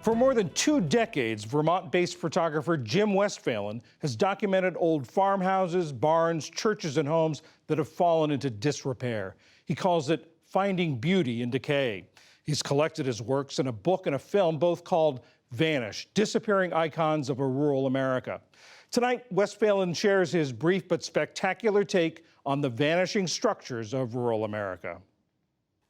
For more than 2 decades, Vermont-based photographer Jim Westphalen has documented old farmhouses, barns, churches, and homes that have fallen into disrepair. He calls it finding beauty in decay. He's collected his works in a book and a film, both called Vanish: Disappearing Icons of a Rural America. Tonight, Westphalen shares his brief but spectacular take on the vanishing structures of rural America.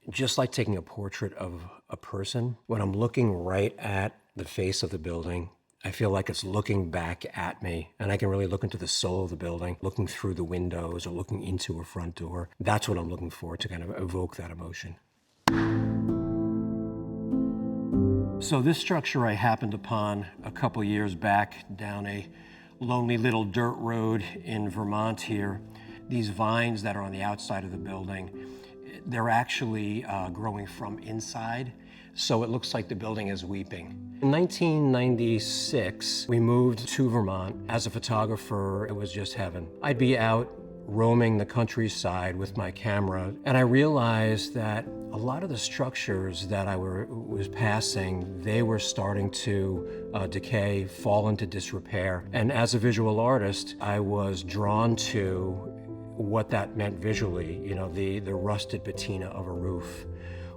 Just like taking a portrait of a person, when I'm looking right at the face of the building, I feel like it's looking back at me, and I can really look into the soul of the building, looking through the windows or looking into a front door. That's what I'm looking for, to kind of evoke that emotion. So this structure I happened upon a couple years back down a lonely little dirt road in Vermont here. These vines that are on the outside of the building, they're actually growing from inside, so it looks like the building is weeping. In 1996, we moved to Vermont. As a photographer, it was just heaven. I'd be out roaming the countryside with my camera, and I realized that a lot of the structures that I was passing, they were starting to decay, fall into disrepair. And as a visual artist, I was drawn to what that meant visually, the rusted patina of a roof,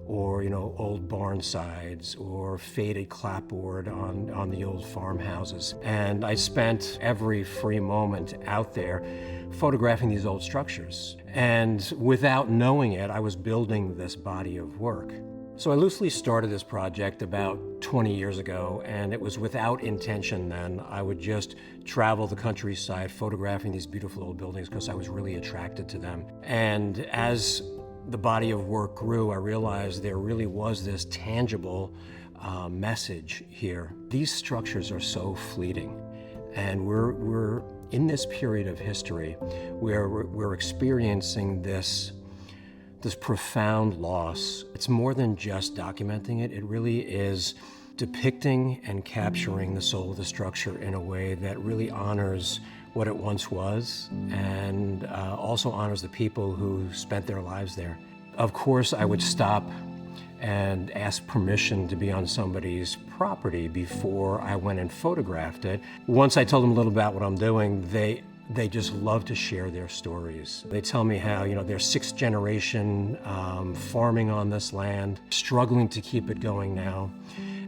or old barn sides, or faded clapboard on the old farmhouses. And I spent every free moment out there photographing these old structures. And without knowing it, I was building this body of work. So I loosely started this project about 20 years ago, and it was without intention then. I would just travel the countryside photographing these beautiful old buildings because I was really attracted to them. And as the body of work grew, I realized there really was this tangible message here. These structures are so fleeting, and we're in this period of history where we're experiencing this profound loss. It's more than just documenting it. It really is depicting and capturing the soul of the structure in a way that really honors what it once was, and also honors the people who spent their lives there. Of course, I would stop and ask permission to be on somebody's property before I went and photographed it. Once I told them a little about what I'm doing, they just love to share their stories. They tell me how, they're 6th generation farming on this land, struggling to keep it going now.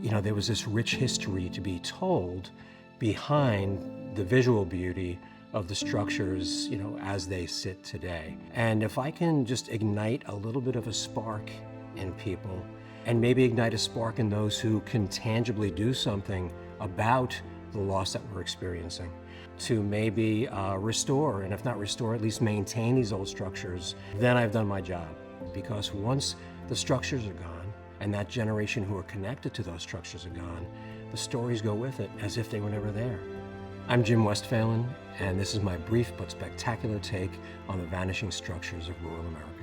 There was this rich history to be told behind the visual beauty of the structures, as they sit today. And if I can just ignite a little bit of a spark in people, and maybe ignite a spark in those who can tangibly do something about the loss that we're experiencing, to maybe restore, and if not restore, at least maintain these old structures, then I've done my job. Because once the structures are gone, and that generation who are connected to those structures are gone, the stories go with it as if they were never there. I'm Jim Westphalen, and this is my brief but spectacular take on the vanishing structures of rural America.